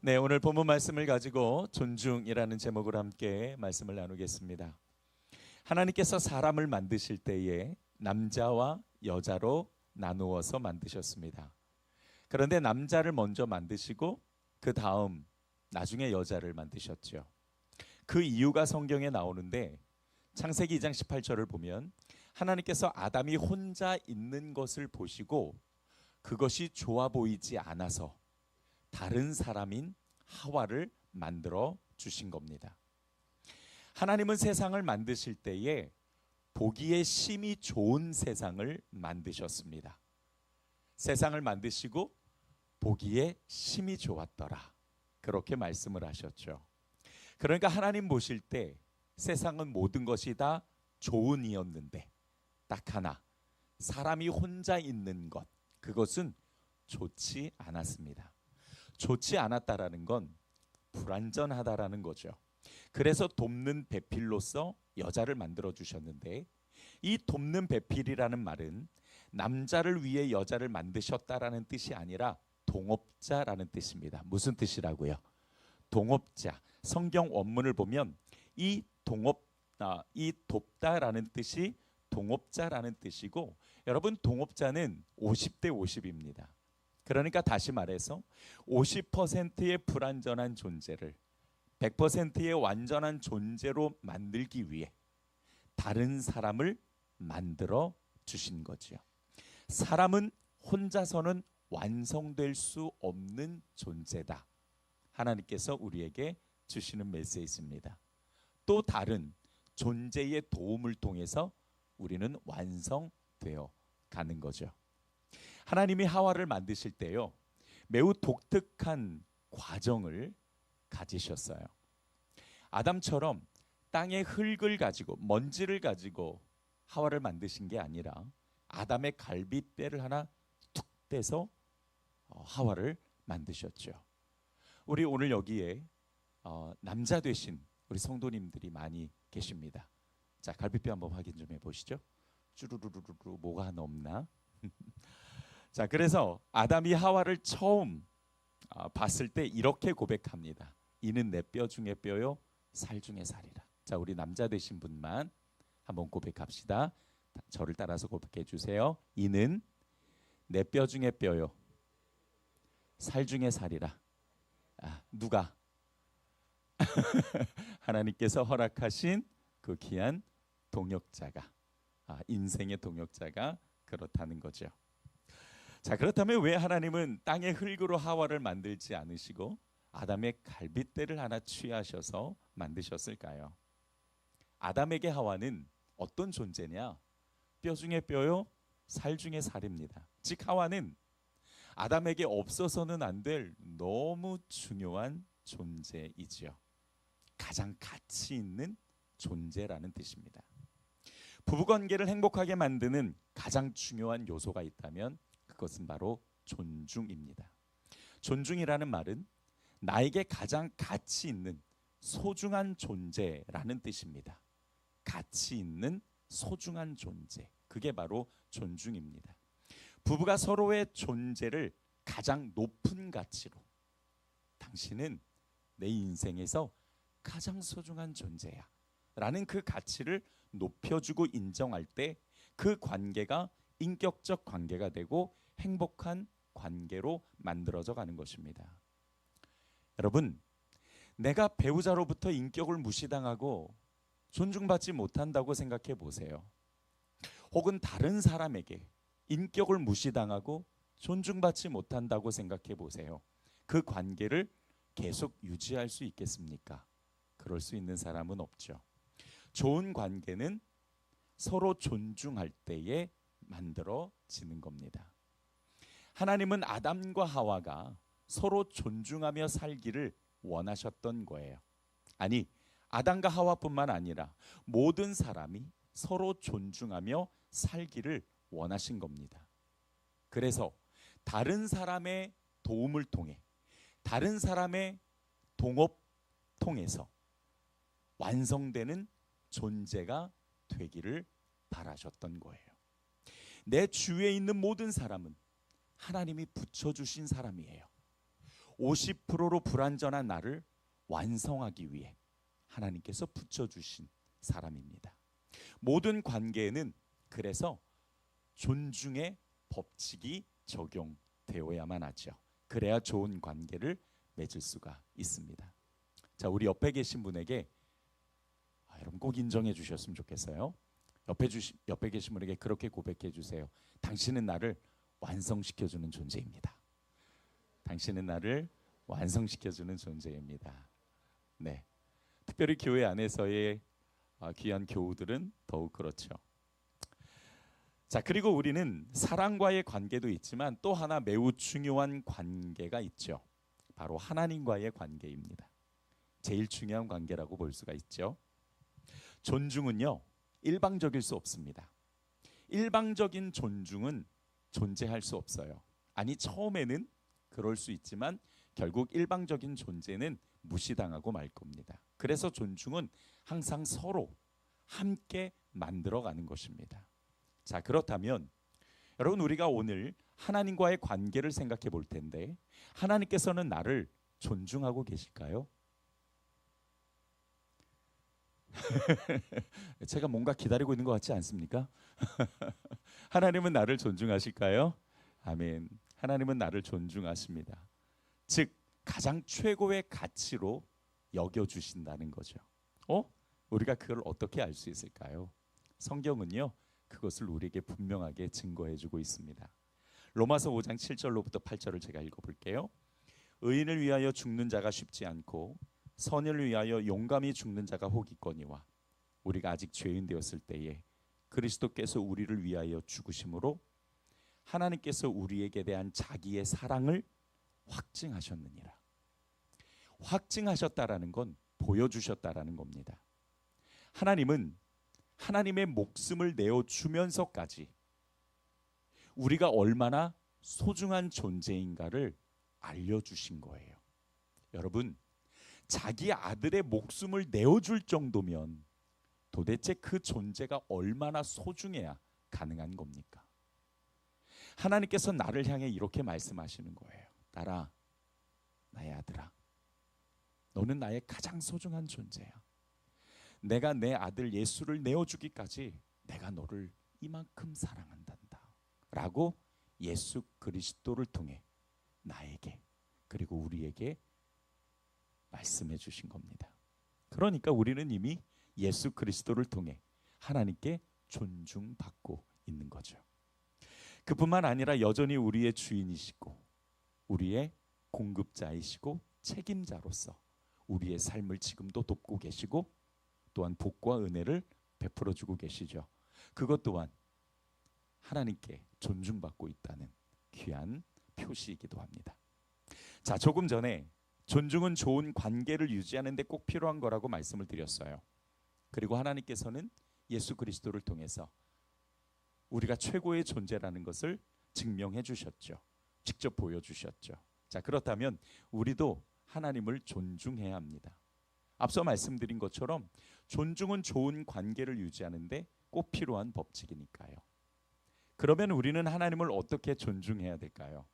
네, 오늘 본문 말씀을 가지고 존중이라는 제목으로 함께 말씀을 나누겠습니다. 하나님께서 사람을 만드실 때에 남자와 여자로 나누어서 만드셨습니다. 그런데 남자를 먼저 만드시고 그 다음 나중에 여자를 만드셨죠. 그 이유가 성경에 나오는데 창세기 2장 18절을 보면 하나님께서 아담이 혼자 있는 것을 보시고 그것이 좋아 보이지 않아서 다른 사람인 하와를 만들어 주신 겁니다. 하나님은 세상을 만드실 때에 보기에 심히 좋은 세상을 만드셨습니다. 세상을 만드시고 보기에 심히 좋았더라. 그렇게 말씀을 하셨죠. 그러니까 하나님 보실 때 세상은 모든 것이 다 좋은이었는데 딱 하나, 사람이 혼자 있는 것, 그것은 좋지 않았습니다. 좋지 않았다라는 건 불완전하다라는 거죠. 그래서 돕는 배필로서 여자를 만들어 주셨는데, 이 돕는 배필이라는 말은 남자를 위해 여자를 만드셨다라는 뜻이 아니라 동업자라는 뜻입니다. 무슨 뜻이라고요? 동업자. 성경 원문을 보면 이 돕다라는 뜻이 동업자라는 뜻이고, 여러분 동업자는 50대 50입니다. 그러니까 다시 말해서 50%의 불완전한 존재를 100%의 완전한 존재로 만들기 위해 다른 사람을 만들어 주신 거지요. 사람은 혼자서는 완성될 수 없는 존재다. 하나님께서 우리에게 주시는 메시지입니다. 또 다른 존재의 도움을 통해서 우리는 완성되어 가는 거죠. 하나님이 하와를 만드실 때요, 매우 독특한 과정을 가지셨어요. 아담처럼 땅의 흙을 가지고 먼지를 가지고 하와를 만드신 게 아니라 아담의 갈빗대를 하나 툭 떼서 하와를 만드셨죠. 우리 오늘 여기에 남자 되신 우리 성도님들이 많이 계십니다. 자, 갈빗뼈 한번 확인 좀 해보시죠. 쭈루루루루 뭐가 하나 없나? 자, 그래서 아담이 하와를 처음 봤을 때 이렇게 고백합니다. 이는 내 뼈 중에 뼈요, 살 중에 살이라. 자, 우리 남자 되신 분만 한번 고백합시다. 저를 따라서 고백해 주세요. 이는 내 뼈 중에 뼈요, 살 중에 살이라. 누가? 하나님께서 허락하신 그 귀한 동역자가, 인생의 동역자가 그렇다는 거죠. 자, 그렇다면 왜 하나님은 땅의 흙으로 하와를 만들지 않으시고 아담의 갈빗대를 하나 취하셔서 만드셨을까요? 아담에게 하와는 어떤 존재냐? 뼈 중에 뼈요, 살 중에 살입니다. 즉 하와는 아담에게 없어서는 안 될 너무 중요한 존재이지요. 가장 가치 있는 존재라는 뜻입니다. 부부관계를 행복하게 만드는 가장 중요한 요소가 있다면 그것은 바로 존중입니다. 존중이라는 말은 나에게 가장 가치 있는 소중한 존재라는 뜻입니다. 가치 있는 소중한 존재, 그게 바로 존중입니다. 부부가 서로의 존재를 가장 높은 가치로, 당신은 내 인생에서 가장 소중한 존재야 라는 그 가치를 높여주고 인정할 때 그 관계가 인격적 관계가 되고 행복한 관계로 만들어져 가는 것입니다. 여러분, 내가 배우자로부터 인격을 무시당하고 존중받지 못한다고 생각해 보세요. 혹은 다른 사람에게 인격을 무시당하고 존중받지 못한다고 생각해 보세요. 그 관계를 계속 유지할 수 있겠습니까? 그럴 수 있는 사람은 없죠. 좋은 관계는 서로 존중할 때에 만들어지는 겁니다. 하나님은 아담과 하와가 서로 존중하며 살기를 원하셨던 거예요. 아니, 아담과 하와뿐만 아니라 모든 사람이 서로 존중하며 살기를 원하신 겁니다. 그래서 다른 사람의 도움을 통해, 다른 사람의 동업 통해서 완성되는 존재가 되기를 바라셨던 거예요. 내 주위에 있는 모든 사람은 하나님이 붙여주신 사람이에요. 50%로 불완전한 나를 완성하기 위해 하나님께서 붙여주신 사람입니다. 모든 관계에는 그래서 존중의 법칙이 적용되어야만 하죠. 그래야 좋은 관계를 맺을 수가 있습니다. 자, 우리 옆에 계신 분에게 여러분 꼭 인정해 주셨으면 좋겠어요. 옆에 계신 분에게 그렇게 고백해 주세요. 당신은 나를 완성시켜주는 존재입니다. 당신은 나를 완성시켜주는 존재입니다. 네, 특별히 교회 안에서의 귀한 교우들은 더욱 그렇죠. 자, 그리고 우리는 사랑과의 관계도 있지만 또 하나 매우 중요한 관계가 있죠. 바로 하나님과의 관계입니다. 제일 중요한 관계라고 볼 수가 있죠. 존중은요, 일방적일 수 없습니다. 일방적인 존중은 존재할 수 없어요. 아니, 처음에는 그럴 수 있지만 결국 일방적인 존재는 무시당하고 말 겁니다. 그래서 존중은 항상 서로 함께 만들어가는 것입니다. 자, 그렇다면 여러분, 우리가 오늘 하나님과의 관계를 생각해 볼 텐데 하나님께서는 나를 존중하고 계실까요? 제가 뭔가 기다리고 있는 것 같지 않습니까? 하나님은 나를 존중하실까요? 아멘. 하나님은 나를 존중하십니다. 즉 가장 최고의 가치로 여겨주신다는 거죠. 우리가 그걸 어떻게 알 수 있을까요? 성경은요, 그것을 우리에게 분명하게 증거해주고 있습니다. 로마서 5장 7절로부터 8절을 제가 읽어볼게요. 의인을 위하여 죽는 자가 쉽지 않고 선인을 위하여 용감히 죽는 자가 혹 있거니와 우리가 아직 죄인 되었을 때에 그리스도께서 우리를 위하여 죽으심으로 하나님께서 우리에게 대한 자기의 사랑을 확증하셨느니라. 확증하셨다라는 건 보여주셨다라는 겁니다. 하나님은 하나님의 목숨을 내어주면서까지 우리가 얼마나 소중한 존재인가를 알려주신 거예요. 여러분, 자기 아들의 목숨을 내어줄 정도면 도대체 그 존재가 얼마나 소중해야 가능한 겁니까? 하나님께서 나를 향해 이렇게 말씀하시는 거예요. 딸아, 나의 아들아, 너는 나의 가장 소중한 존재야. 내가 내 아들 예수를 내어주기까지 내가 너를 이만큼 사랑한단다 라고 예수 그리스도를 통해 나에게 그리고 우리에게 말씀해 주신 겁니다. 그러니까 우리는 이미 예수 그리스도를 통해 하나님께 존중받고 있는 거죠. 그뿐만 아니라 여전히 우리의 주인이시고 우리의 공급자이시고 책임자로서 우리의 삶을 지금도 돕고 계시고 또한 복과 은혜를 베풀어 주고 계시죠. 그것 또한 하나님께 존중받고 있다는 귀한 표시이기도 합니다. 자, 조금 전에 존중은 좋은 관계를 유지하는 데 꼭 필요한 거라고 말씀을 드렸어요. 그리고 하나님께서는 예수 그리스도를 통해서 우리가 최고의 존재라는 것을 증명해 주셨죠. 직접 보여주셨죠. 자, 그렇다면 우리도 하나님을 존중해야 합니다. 앞서 말씀드린 것처럼 존중은 좋은 관계를 유지하는데 꼭 필요한 법칙이니까요. 그러면 우리는 하나님을 어떻게 존중해야 될까요?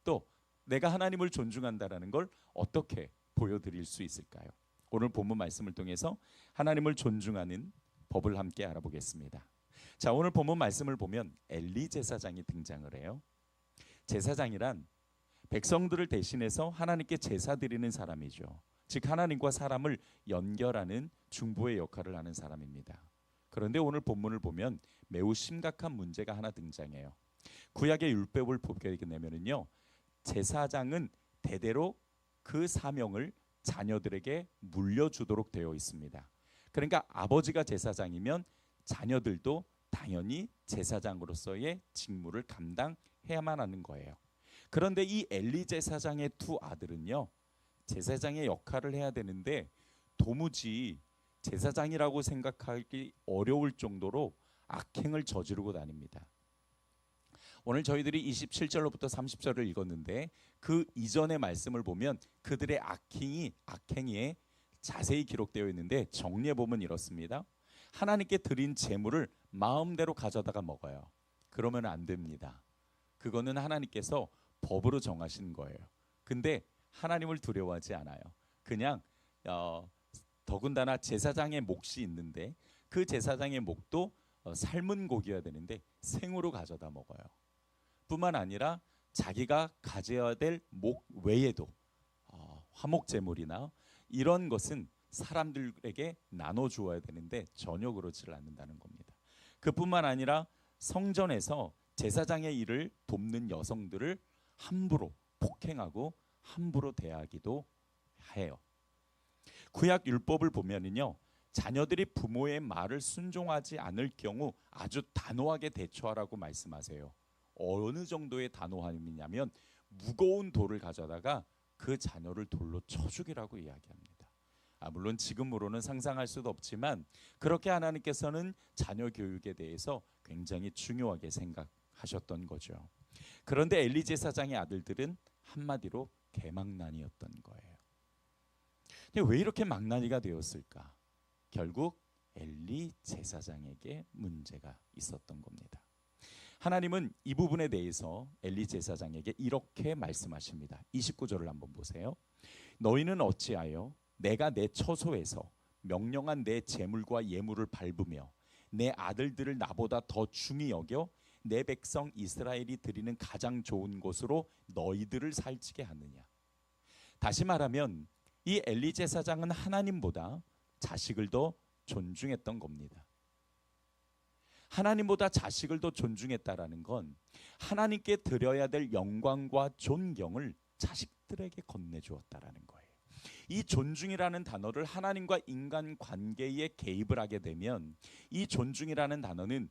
또 내가 하나님을 존중한다라는 걸 어떻게 보여드릴 수 있을까요? 오늘 본문 말씀을 통해서 하나님을 존중하는 법을 함께 알아보겠습니다. 자, 오늘 본문 말씀을 보면 엘리 제사장이 등장을 해요. 제사장이란 백성들을 대신해서 하나님께 제사 드리는 사람이죠. 즉 하나님과 사람을 연결하는 중보의 역할을 하는 사람입니다. 그런데 오늘 본문을 보면 매우 심각한 문제가 하나 등장해요. 구약의 율법을 보게 되면은요, 제사장은 대대로 그 사명을 자녀들에게 물려주도록 되어 있습니다. 그러니까 아버지가 제사장이면 자녀들도 당연히 제사장으로서의 직무를 감당해야만 하는 거예요. 그런데 이 엘리 제사장의 두 아들은요, 제사장의 역할을 해야 되는데 도무지 제사장이라고 생각하기 어려울 정도로 악행을 저지르고 다닙니다. 오늘 저희들이 27절로부터 30절을 읽었는데 그 이전의 말씀을 보면 그들의 악행이 자세히 기록되어 있는데 정리해 보면 이렇습니다. 하나님께 드린 제물을 마음대로 가져다가 먹어요. 그러면 안 됩니다. 그거는 하나님께서 법으로 정하신 거예요. 근데 하나님을 두려워하지 않아요. 그냥 더군다나 제사장의 몫이 있는데 그 제사장의 몫도 삶은 고기여야 되는데 생으로 가져다 먹어요. 뿐만 아니라 자기가 가져야 될 목 외에도 화목 제물이나 이런 것은 사람들에게 나눠 주어야 되는데 전혀 그렇지를 않는다는 겁니다. 그뿐만 아니라 성전에서 제사장의 일을 돕는 여성들을 함부로 폭행하고 함부로 대하기도 해요. 구약 율법을 보면은요, 자녀들이 부모의 말을 순종하지 않을 경우 아주 단호하게 대처하라고 말씀하세요. 어느 정도의 단호함이냐면 무거운 돌을 가져다가 그 자녀를 돌로 쳐 죽이라고 이야기합니다. 물론 지금으로는 상상할 수도 없지만 그렇게 하나님께서는 자녀 교육에 대해서 굉장히 중요하게 생각하셨던 거죠. 그런데 엘리 제사장의 아들들은 한마디로 개망난이었던 거예요. 왜 이렇게 망나니가 되었을까? 결국 엘리 제사장에게 문제가 있었던 겁니다. 하나님은 이 부분에 대해서 엘리 제사장에게 이렇게 말씀하십니다. 29절을 한번 보세요. 너희는 어찌하여 내가 내 처소에서 명령한 내 제물과 예물을 밟으며 내 아들들을 나보다 더 중히 여겨 내 백성 이스라엘이 드리는 가장 좋은 곳으로 너희들을 살찌게 하느냐. 다시 말하면 이 엘리 제사장은 하나님보다 자식을 더 존중했던 겁니다. 하나님보다 자식을 더 존중했다라는 건 하나님께 드려야 될 영광과 존경을 자식들에게 건네주었다라는 거예요. 이 존중이라는 단어를 하나님과 인간 관계에 개입을 하게 되면 이 존중이라는 단어는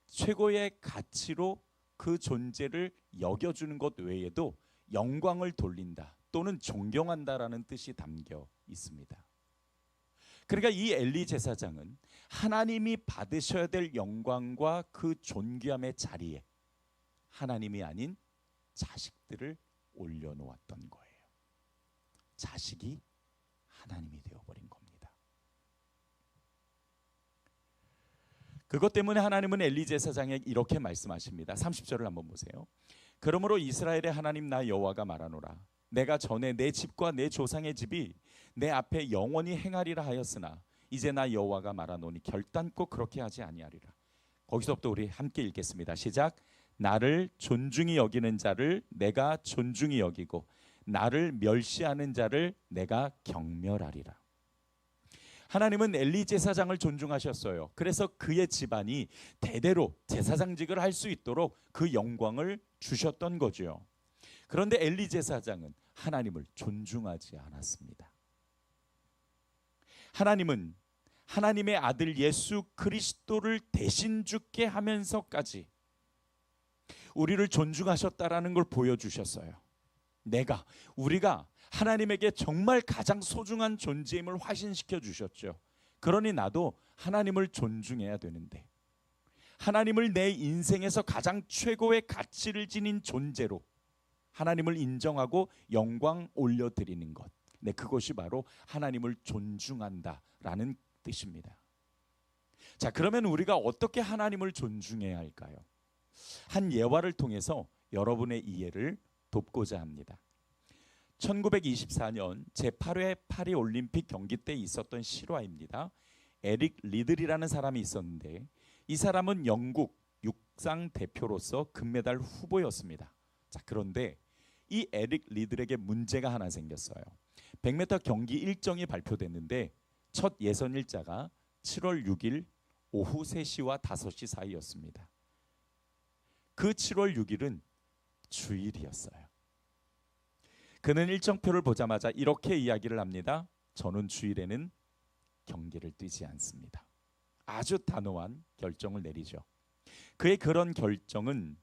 최고의 가치로 그 존재를 여겨주는 것 외에도 영광을 돌린다 또는 존경한다라는 뜻이 담겨 있습니다. 그러니까 이 엘리 제사장은 하나님이 받으셔야 될 영광과 그 존귀함의 자리에 하나님이 아닌 자식들을 올려놓았던 거예요. 자식이 하나님이 되어버린 겁니다. 그것 때문에 하나님은 엘리 제사장에게 이렇게 말씀하십니다. 30절을 한번 보세요. 그러므로 이스라엘의 하나님 나 여호와가 말하노라. 내가 전에 내 집과 내 조상의 집이 내 앞에 영원히 행하리라 하였으나 이제 나 여호와가 말하노니 결단코 그렇게 하지 아니하리라. 거기서부터 우리 함께 읽겠습니다. 시작. 나를 존중히 여기는 자를 내가 존중히 여기고 나를 멸시하는 자를 내가 경멸하리라. 하나님은 엘리 제사장을 존중하셨어요. 그래서 그의 집안이 대대로 제사장직을 할 수 있도록 그 영광을 주셨던 거죠. 그런데 엘리 제사장은 하나님을 존중하지 않았습니다. 하나님은 하나님의 아들 예수 그리스도를 대신 죽게 하면서까지 우리를 존중하셨다라는 걸 보여주셨어요. 우리가 하나님에게 정말 가장 소중한 존재임을 확신시켜 주셨죠. 그러니 나도 하나님을 존중해야 되는데 하나님을 내 인생에서 가장 최고의 가치를 지닌 존재로 하나님을 인정하고 영광 올려드리는 것. 네, 그것이 바로 하나님을 존중한다라는 뜻입니다. 자, 그러면 우리가 어떻게 하나님을 존중해야 할까요? 한 예화를 통해서 여러분의 이해를 돕고자 합니다. 1924년 제8회 파리 올림픽 경기 때 있었던 실화입니다. 에릭 리들이라는 사람이 있었는데 이 사람은 영국 육상 대표로서 금메달 후보였습니다. 자, 그런데 이 에릭 리들에게 문제가 하나 생겼어요. 100m 경기 일정이 발표됐는데 첫 예선 일자가 7월 6일 오후 3시와 5시 사이였습니다. 그 7월 6일은 주일이었어요. 그는 일정표를 보자마자 이렇게 이야기를 합니다. 저는 주일에는 경기를 뛰지 않습니다. 아주 단호한 결정을 내리죠. 그의 그런 결정은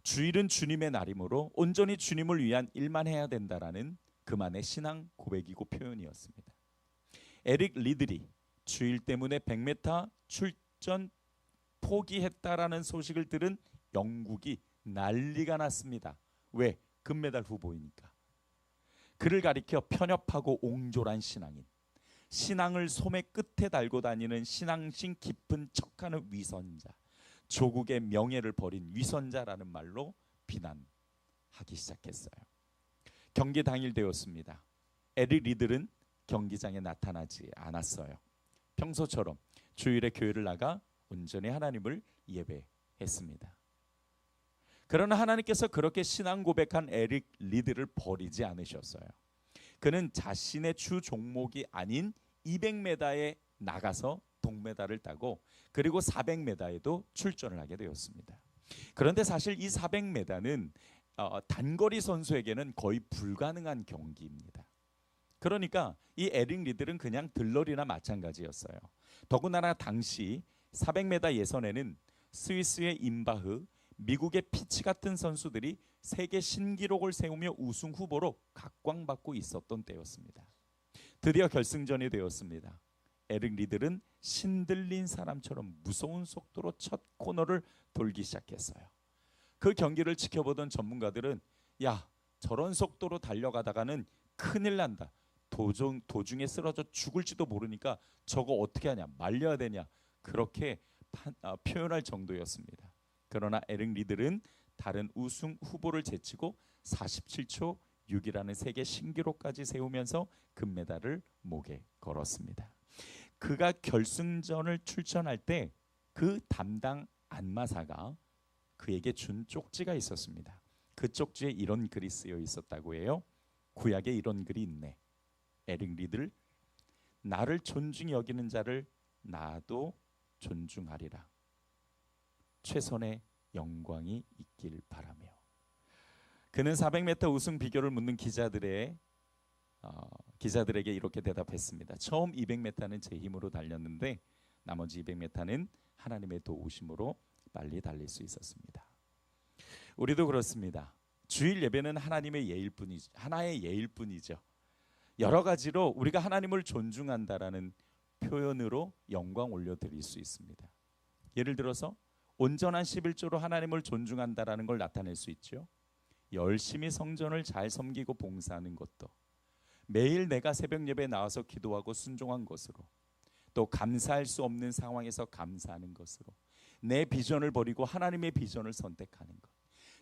주일은 주님의 날이므로 온전히 주님을 위한 일만 해야 된다라는 그만의 신앙 고백이고 표현이었습니다. 에릭 리들이 주일 때문에 100m 출전 포기했다라는 소식을 들은 영국이 난리가 났습니다. 왜? 금메달 후보이니까. 그를 가리켜 편협하고 옹졸한 신앙인, 신앙을 소매 끝에 달고 다니는 신앙심 깊은 척하는 위선자, 조국의 명예를 버린 위선자라는 말로 비난하기 시작했어요. 경기 당일 되었습니다. 에릭 리들은 경기장에 나타나지 않았어요. 평소처럼 주일에 교회를 나가 온전히 하나님을 예배했습니다. 그러나 하나님께서 그렇게 신앙 고백한 에릭 리드를 버리지 않으셨어요. 그는 자신의 주 종목이 아닌 200m에 나가서 동메달을 따고 그리고 400m에도 출전을 하게 되었습니다. 그런데 사실 이 400m는 단거리 선수에게는 거의 불가능한 경기입니다. 그러니까 이 에릭 리들은 그냥 들러리나 마찬가지였어요. 더군다나 당시 400m 예선에는 스위스의 임바흐, 미국의 피치 같은 선수들이 세계 신기록을 세우며 우승 후보로 각광받고 있었던 때였습니다. 드디어 결승전이 되었습니다. 에릭 리들은 신들린 사람처럼 무서운 속도로 첫 코너를 돌기 시작했어요. 그 경기를 지켜보던 전문가들은 야, 저런 속도로 달려가다가는 큰일 난다. 도중에 쓰러져 죽을지도 모르니까 저거 어떻게 하냐, 말려야 되냐, 그렇게 표현할 정도였습니다. 그러나 에릭 리들은 다른 우승 후보를 제치고 47초 6이라는 세계 신기록까지 세우면서 금메달을 목에 걸었습니다. 그가 결승전을 출전할 때 그 담당 안마사가 그에게 준 쪽지가 있었습니다. 그 쪽지에 이런 글이 쓰여 있었다고 해요. 구약에 이런 글이 있네. 에릭 리들, 나를 존중히 여기는 자를 나도 존중하리라. 최선의 영광이 있길 바라며. 그는 400m 우승 비결을 묻는 기자들에게 이렇게 대답했습니다. 처음 200m는 제 힘으로 달렸는데 나머지 200m는 하나님의 도우심으로 빨리 달릴 수 있었습니다. 우리도 그렇습니다. 주일 예배는 하나님의 하나의 예일 뿐이죠. 여러 가지로 우리가 하나님을 존중한다라는 표현으로 영광 올려드릴 수 있습니다. 예를 들어서 온전한 11조로 하나님을 존중한다라는 걸 나타낼 수 있죠. 열심히 성전을 잘 섬기고 봉사하는 것도, 매일 내가 새벽 예배에 나와서 기도하고 순종한 것으로, 또 감사할 수 없는 상황에서 감사하는 것으로, 내 비전을 버리고 하나님의 비전을 선택하는 것,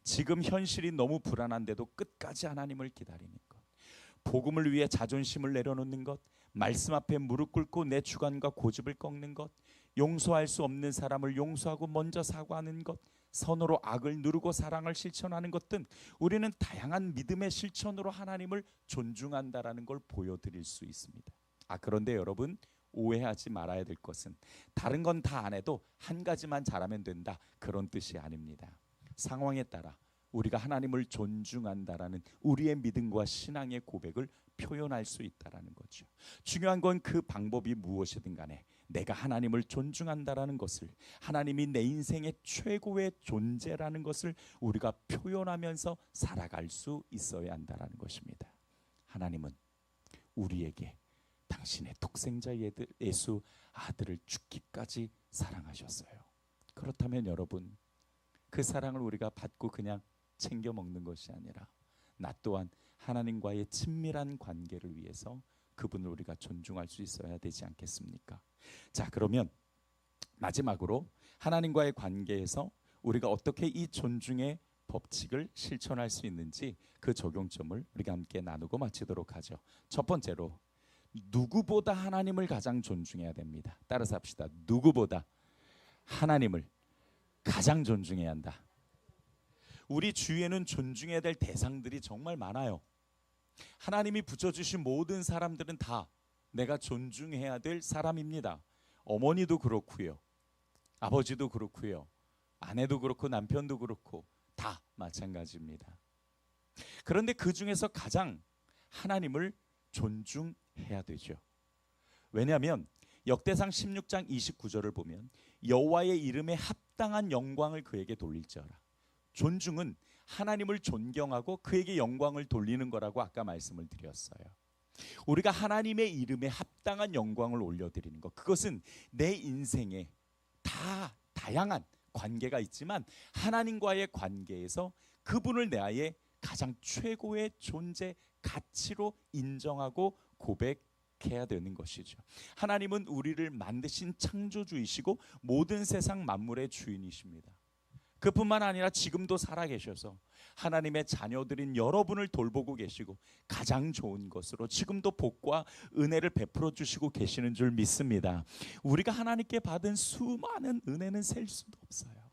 지금 현실이 너무 불안한데도 끝까지 하나님을 기다리는 것, 복음을 위해 자존심을 내려놓는 것, 말씀 앞에 무릎 꿇고 내 주관과 고집을 꺾는 것, 용서할 수 없는 사람을 용서하고 먼저 사과하는 것, 선으로 악을 누르고 사랑을 실천하는 것 등 우리는 다양한 믿음의 실천으로 하나님을 존중한다라는 걸 보여드릴 수 있습니다. 그런데 여러분, 오해하지 말아야 될 것은 다른 건 다 안 해도 한 가지만 잘하면 된다, 그런 뜻이 아닙니다. 상황에 따라 우리가 하나님을 존중한다라는 우리의 믿음과 신앙의 고백을 표현할 수 있다라는 거죠. 중요한 건 그 방법이 무엇이든 간에 내가 하나님을 존중한다라는 것을, 하나님이 내 인생의 최고의 존재라는 것을 우리가 표현하면서 살아갈 수 있어야 한다라는 것입니다. 하나님은 우리에게 당신의 독생자 예수 아들을 죽기까지 사랑하셨어요. 그렇다면 여러분, 그 사랑을 우리가 받고 그냥 챙겨 먹는 것이 아니라 나 또한 하나님과의 친밀한 관계를 위해서 그분을 우리가 존중할 수 있어야 되지 않겠습니까? 자, 그러면 마지막으로 하나님과의 관계에서 우리가 어떻게 이 존중의 법칙을 실천할 수 있는지 그 적용점을 우리가 함께 나누고 마치도록 하죠. 첫 번째로, 누구보다 하나님을 가장 존중해야 됩니다. 따라서 합시다. 누구보다 하나님을 가장 존중해야 한다. 우리 주위에는 존중해야 될 대상들이 정말 많아요. 하나님이 붙여주신 모든 사람들은 다 내가 존중해야 될 사람입니다. 어머니도 그렇고요, 아버지도 그렇고요, 아내도 그렇고 남편도 그렇고 다 마찬가지입니다. 그런데 그 중에서 가장 하나님을 존중해야 되죠. 왜냐하면 역대상 16장 29절을 보면 여호와의 이름에 합당한 영광을 그에게 돌릴지어라. 존중은 하나님을 존경하고 그에게 영광을 돌리는 거라고 아까 말씀을 드렸어요. 우리가 하나님의 이름에 합당한 영광을 올려드리는 것, 그것은 내 인생에 다양한 관계가 있지만 하나님과의 관계에서 그분을 내 아예 가장 최고의 존재, 가치로 인정하고 고백해야 되는 것이죠. 하나님은 우리를 만드신 창조주이시고 모든 세상 만물의 주인이십니다. 그뿐만 아니라 지금도 살아계셔서 하나님의 자녀들인 여러분을 돌보고 계시고 가장 좋은 것으로 지금도 복과 은혜를 베풀어 주시고 계시는 줄 믿습니다. 우리가 하나님께 받은 수많은 은혜는 셀 수도 없어요.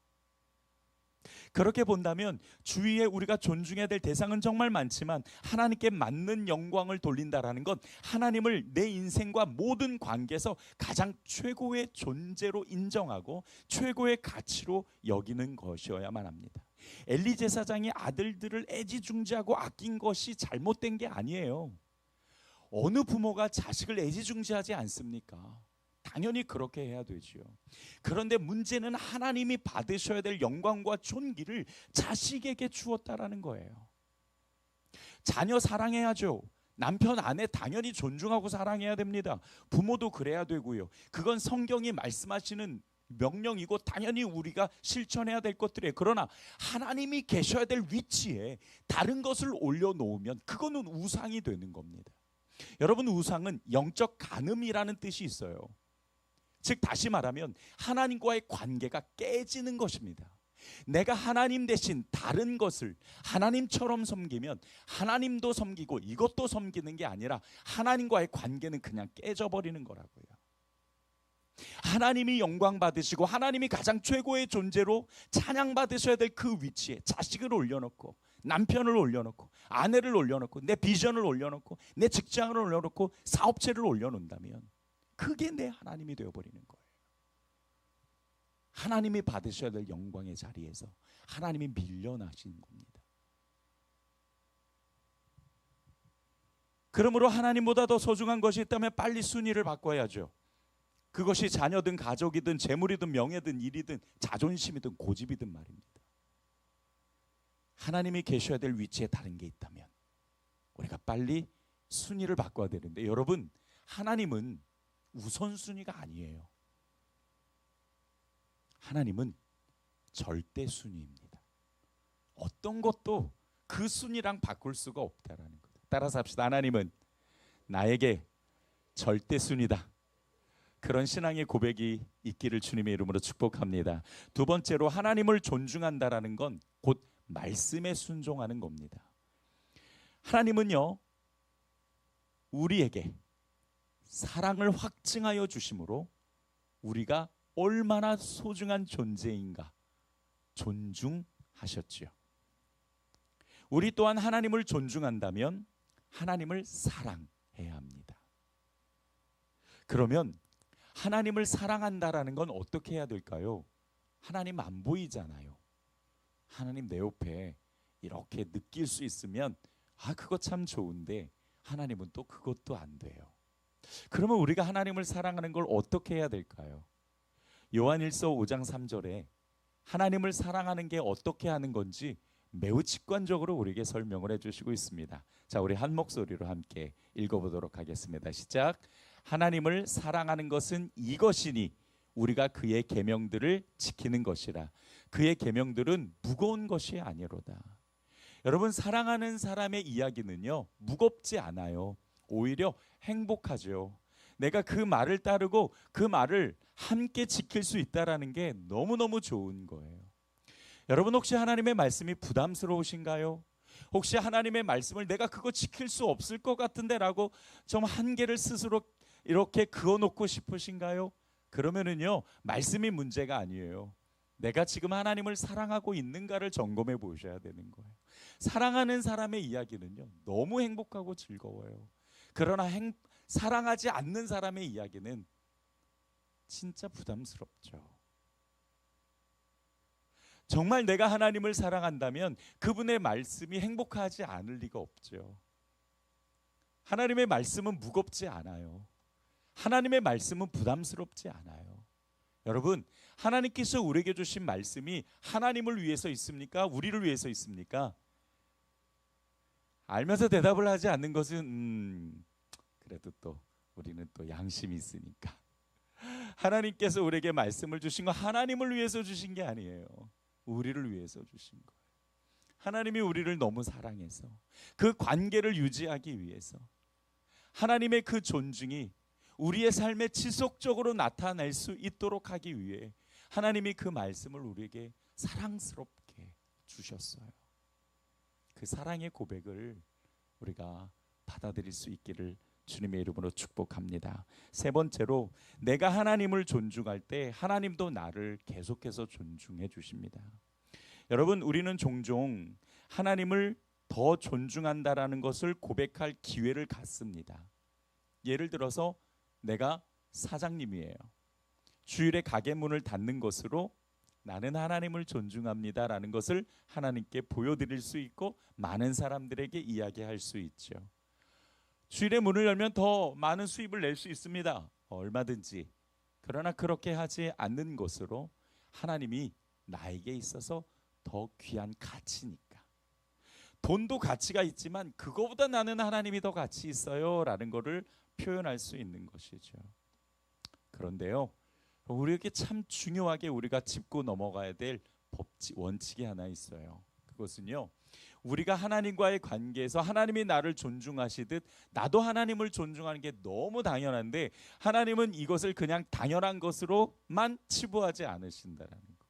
그렇게 본다면 주위에 우리가 존중해야 될 대상은 정말 많지만 하나님께 맞는 영광을 돌린다라는 건 하나님을 내 인생과 모든 관계에서 가장 최고의 존재로 인정하고 최고의 가치로 여기는 것이어야만 합니다. 엘리 제사장이 아들들을 애지중지하고 아낀 것이 잘못된 게 아니에요. 어느 부모가 자식을 애지중지하지 않습니까? 당연히 그렇게 해야 되지요. 그런데 문제는 하나님이 받으셔야 될 영광과 존귀를 자식에게 주었다라는 거예요. 자녀 사랑해야죠. 남편 아내 당연히 존중하고 사랑해야 됩니다. 부모도 그래야 되고요. 그건 성경이 말씀하시는 명령이고 당연히 우리가 실천해야 될 것들이에요. 그러나 하나님이 계셔야 될 위치에 다른 것을 올려놓으면 그거는 우상이 되는 겁니다. 여러분, 우상은 영적 간음이라는 뜻이 있어요. 즉 다시 말하면 하나님과의 관계가 깨지는 것입니다. 내가 하나님 대신 다른 것을 하나님처럼 섬기면 하나님도 섬기고 이것도 섬기는 게 아니라 하나님과의 관계는 그냥 깨져버리는 거라고요. 하나님이 영광 받으시고 하나님이 가장 최고의 존재로 찬양 받으셔야 될 그 위치에 자식을 올려놓고 남편을 올려놓고 아내를 올려놓고 내 비전을 올려놓고 내 직장을 올려놓고 사업체를 올려놓는다면 그게 내 하나님이 되어버리는 거예요. 하나님이 받으셔야 될 영광의 자리에서 하나님이 밀려나신 겁니다. 그러므로 하나님보다 더 소중한 것이 있다면 빨리 순위를 바꿔야죠. 그것이 자녀든 가족이든 재물이든 명예든 일이든 자존심이든 고집이든 말입니다. 하나님이 계셔야 될 위치에 다른 게 있다면 우리가 빨리 순위를 바꿔야 되는데, 여러분, 하나님은 우선순위가 아니에요. 하나님은 절대 순위입니다. 어떤 것도 그 순위랑 바꿀 수가 없다라는 거예요. 따라서 합시다. 하나님은 나에게 절대 순위다. 그런 신앙의 고백이 있기를 주님의 이름으로 축복합니다. 두 번째로, 하나님을 존중한다라는 건 곧 말씀에 순종하는 겁니다. 하나님은요, 우리에게 사랑을 확증하여 주심으로 우리가 얼마나 소중한 존재인가 존중하셨지요. 우리 또한 하나님을 존중한다면 하나님을 사랑해야 합니다. 그러면 하나님을 사랑한다라는 건 어떻게 해야 될까요? 하나님 안 보이잖아요. 하나님 내 옆에 이렇게 느낄 수 있으면 그거 참 좋은데 하나님은 또 그것도 안 돼요. 그러면 우리가 하나님을 사랑하는 걸 어떻게 해야 될까요? 요한일서 5장 3절에 하나님을 사랑하는 게 어떻게 하는 건지 매우 직관적으로 우리에게 설명을 해주시고 있습니다. 자, 우리 한 목소리로 함께 읽어보도록 하겠습니다. 시작. 하나님을 사랑하는 것은 이것이니 우리가 그의 계명들을 지키는 것이라. 그의 계명들은 무거운 것이 아니로다. 여러분, 사랑하는 사람의 이야기는요, 무겁지 않아요. 오히려 행복하죠. 내가 그 말을 따르고 그 말을 함께 지킬 수 있다라는 게 너무너무 좋은 거예요. 여러분, 혹시 하나님의 말씀이 부담스러우신가요? 혹시 하나님의 말씀을 내가 그거 지킬 수 없을 것 같은데 라고 좀 한계를 스스로 이렇게 그어놓고 싶으신가요? 그러면은요, 말씀이 문제가 아니에요. 내가 지금 하나님을 사랑하고 있는가를 점검해 보셔야 되는 거예요. 사랑하는 사람의 이야기는요, 너무 행복하고 즐거워요. 그러나 사랑하지 않는 사람의 이야기는 진짜 부담스럽죠. 정말 내가 하나님을 사랑한다면 그분의 말씀이 행복하지 않을 리가 없죠. 하나님의 말씀은 무겁지 않아요. 하나님의 말씀은 부담스럽지 않아요. 여러분, 하나님께서 우리에게 주신 말씀이 하나님을 위해서 있습니까? 우리를 위해서 있습니까? 알면서 대답을 하지 않는 것은 그래도 또 우리는 또 양심이 있으니까. 하나님께서 우리에게 말씀을 주신 건 하나님을 위해서 주신 게 아니에요. 우리를 위해서 주신 거예요. 하나님이 우리를 너무 사랑해서 그 관계를 유지하기 위해서 하나님의 그 존중이 우리의 삶에 지속적으로 나타날 수 있도록 하기 위해 하나님이 그 말씀을 우리에게 사랑스럽게 주셨어요. 그 사랑의 고백을 우리가 받아들일 수 있기를 주님의 이름으로 축복합니다. 세 번째로, 내가 하나님을 존중할 때 하나님도 나를 계속해서 존중해 주십니다. 여러분, 우리는 종종 하나님을 더 존중한다라는 것을 고백할 기회를 갖습니다. 예를 들어서 내가 사장님이에요. 주일에 가게 문을 닫는 것으로 나는 하나님을 존중합니다라는 것을 하나님께 보여드릴 수 있고 많은 사람들에게 이야기할 수 있죠. 주일에 문을 열면 더 많은 수입을 낼 수 있습니다. 얼마든지. 그러나 그렇게 하지 않는 것으로 하나님이 나에게 있어서 더 귀한 가치니까. 돈도 가치가 있지만 그거보다 나는 하나님이 더 가치 있어요 라는 것을 표현할 수 있는 것이죠. 그런데요, 우리에게 참 중요하게 우리가 짚고 넘어가야 될 원칙이 하나 있어요. 그것은요, 우리가 하나님과의 관계에서 하나님이 나를 존중하시듯 나도 하나님을 존중하는 게 너무 당연한데 하나님은 이것을 그냥 당연한 것으로만 치부하지 않으신다라는 거.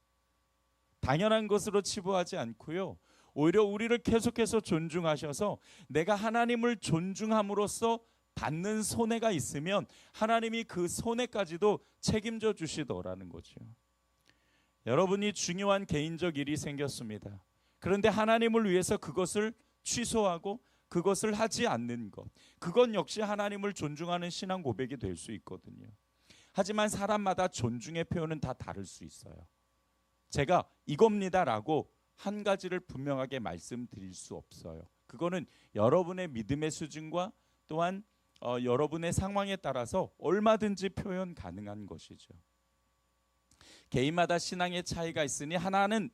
당연한 것으로 치부하지 않고요, 오히려 우리를 계속해서 존중하셔서 내가 하나님을 존중함으로써 받는 손해가 있으면 하나님이 그 손해까지도 책임져 주시더라는 거죠. 여러분이 중요한 개인적 일이 생겼습니다. 그런데 하나님을 위해서 그것을 취소하고 그것을 하지 않는 것, 그건 역시 하나님을 존중하는 신앙 고백이 될 수 있거든요. 하지만 사람마다 존중의 표현은 다 다를 수 있어요. 제가 이겁니다라고 한 가지를 분명하게 말씀드릴 수 없어요. 그거는 여러분의 믿음의 수준과 또한 여러분의 상황에 따라서 얼마든지 표현 가능한 것이죠. 개인마다 신앙의 차이가 있으니 하나는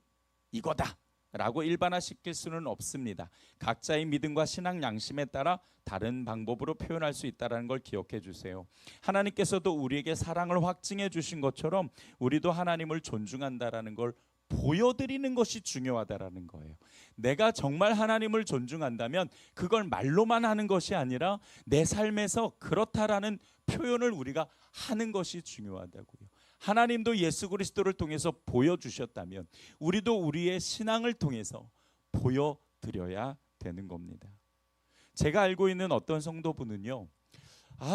이거다 라고 일반화시킬 수는 없습니다. 각자의 믿음과 신앙 양심에 따라 다른 방법으로 표현할 수 있다는 걸 기억해 주세요. 하나님께서도 우리에게 사랑을 확증해 주신 것처럼 우리도 하나님을 존중한다라는 걸 보여드리는 것이 중요하다라는 거예요. 내가 정말 하나님을 존중한다면 그걸 말로만 하는 것이 아니라 내 삶에서 그렇다라는 표현을 우리가 하는 것이 중요하다고요. 하나님도 예수 그리스도를 통해서 보여주셨다면 우리도 우리의 신앙을 통해서 보여드려야 되는 겁니다. 제가 알고 있는 어떤 성도분은요,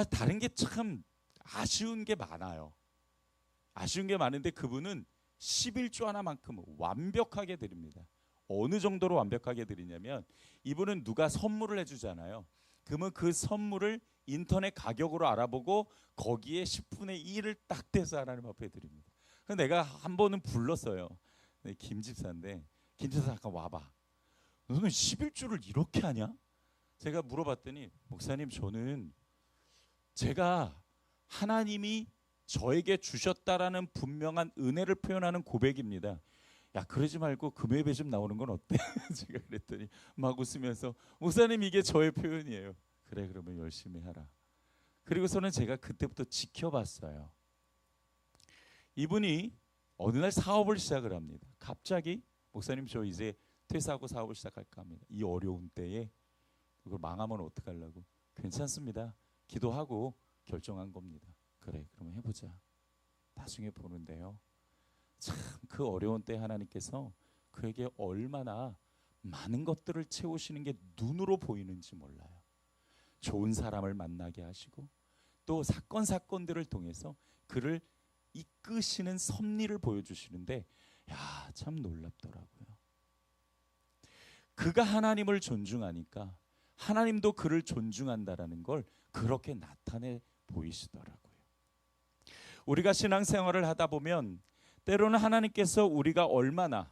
다른 게 참 아쉬운 게 많아요. 아쉬운 게 많은데 그분은 11조 하나만큼 완벽하게 드립니다. 어느 정도로 완벽하게 드리냐면 이분은 누가 선물을 해주잖아요. 그러면 그 선물을 인터넷 가격으로 알아보고 거기에 10분의 1을 딱 떼서 하나님 앞에 드립니다. 그래서 내가 한 번은 불렀어요. 김 집사인데, 김 집사 잠깐 와봐. 너는 11조를 이렇게 하냐? 제가 물어봤더니, 목사님 저는 제가 하나님이 저에게 주셨다라는 분명한 은혜를 표현하는 고백입니다. 야, 그러지 말고 금요일에 좀 나오는 건 어때? 제가 그랬더니 막 웃으면서, 목사님 이게 저의 표현이에요. 그래, 그러면 열심히 하라. 그리고서는 제가 그때부터 지켜봤어요. 이분이 어느 날 사업을 시작을 합니다. 갑자기 목사님 저 이제 퇴사하고 사업을 시작할까 합니다. 이 어려운 때에 그걸 망하면 어떡하려고. 괜찮습니다. 기도하고 결정한 겁니다. 그래, 그러면 해보자. 나중에 보는데요, 참 그 어려운 때 하나님께서 그에게 얼마나 많은 것들을 채우시는 게 눈으로 보이는지 몰라요. 좋은 사람을 만나게 하시고 또 사건들을 통해서 그를 이끄시는 섭리를 보여주시는데, 야, 참 놀랍더라고요. 그가 하나님을 존중하니까 하나님도 그를 존중한다라는 걸 그렇게 나타내 보이시더라고요. 우리가 신앙생활을 하다 보면 때로는 하나님께서 우리가 얼마나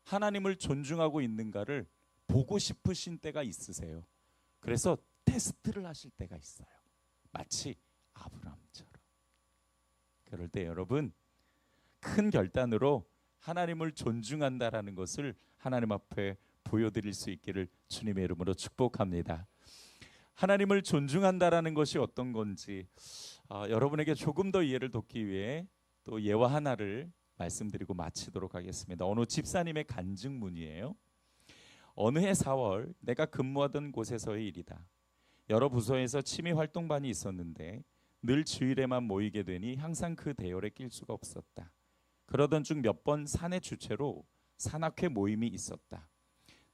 하나님을 존중하고 있는가를 보고 싶으신 때가 있으세요. 그래서 테스트를 하실 때가 있어요. 마치 아브라함처럼. 그럴 때 여러분, 큰 결단으로 하나님을 존중한다라는 것을 하나님 앞에 보여드릴 수 있기를 주님의 이름으로 축복합니다. 하나님을 존중한다라는 것이 어떤 건지 여러분에게 조금 더 이해를 돕기 위해 또 예화 하나를 말씀드리고 마치도록 하겠습니다. 어느 집사님의 간증문이에요. 어느 해 4월 내가 근무하던 곳에서의 일이다. 여러 부서에서 취미 활동반이 있었는데 늘 주일에만 모이게 되니 항상 그 대열에 낄 수가 없었다. 그러던 중 몇 번 사내 주최로 산악회 모임이 있었다.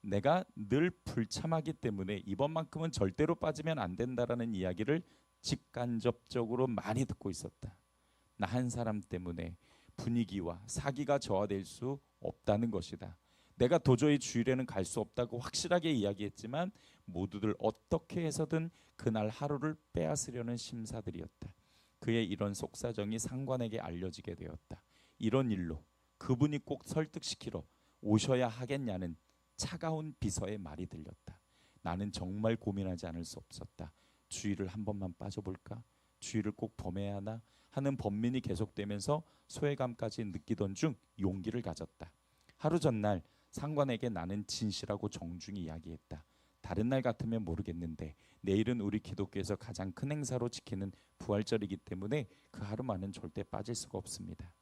내가 늘 불참하기 때문에 이번만큼은 절대로 빠지면 안 된다라는 이야기를 직간접적으로 많이 듣고 있었다. 나 한 사람 때문에 분위기와 사기가 저하될 수 없다는 것이다. 내가 도저히 주일에는 갈 수 없다고 확실하게 이야기했지만 모두들 어떻게 해서든 그날 하루를 빼앗으려는 심사들이었다. 그의 이런 속사정이 상관에게 알려지게 되었다. 이런 일로 그분이 꼭 설득시키러 오셔야 하겠냐는 차가운 비서의 말이 들렸다. 나는 정말 고민하지 않을 수 없었다. 주일을 한 번만 빠져볼까? 주일을 꼭 범해야 하나? 하는 번민이 계속되면서 소외감까지 느끼던 중 용기를 가졌다. 하루 전날 상관에게 나는 진실하고 정중히 이야기했다. 다른 날 같으면 모르겠는데 내일은 우리 기독교에서 가장 큰 행사로 지키는 부활절이기 때문에 그 하루만은 절대 빠질 수가 없습니다.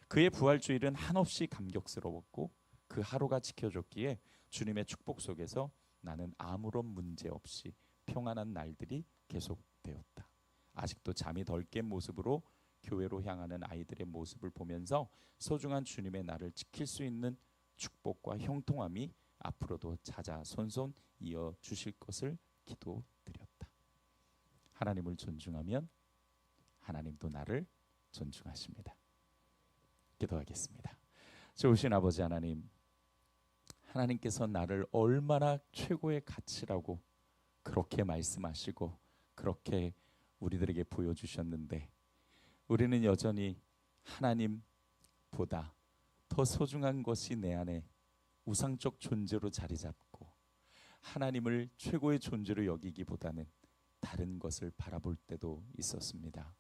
그의 부활주일은 한없이 감격스러웠고 그 하루가 지켜졌기에 주님의 축복 속에서 나는 아무런 문제 없이 평안한 날들이 계속되었다. 아직도 잠이 덜 깬 모습으로 교회로 향하는 아이들의 모습을 보면서 소중한 주님의 날을 지킬 수 있는 축복과 형통함이 앞으로도 자자손손 이어 주실 것을 기도드렸다. 하나님을 존중하면 하나님도 나를 존중하십니다. 기도하겠습니다. 좋으신 아버지 하나님, 하나님께서 나를 얼마나 최고의 가치라고 그렇게 말씀하시고 그렇게 우리들에게 보여주셨는데 우리는 여전히 하나님보다 더 소중한 것이 내 안에 우상적 존재로 자리 잡고 하나님을 최고의 존재로 여기기보다는 다른 것을 바라볼 때도 있었습니다.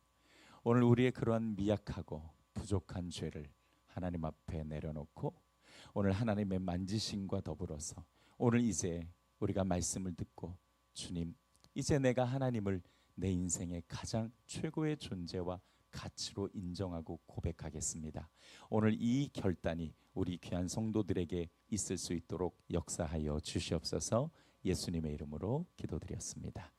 오늘 우리의 그러한 미약하고 부족한 죄를 하나님 앞에 내려놓고 오늘 하나님의 만지심과 더불어서 오늘 이제 우리가 말씀을 듣고 주님, 이제 내가 하나님을 내 인생의 가장 최고의 존재와 가치로 인정하고 고백하겠습니다. 오늘 이 결단이 우리 귀한 성도들에게 있을 수 있도록 역사하여 주시옵소서. 예수님의 이름으로 기도드렸습니다.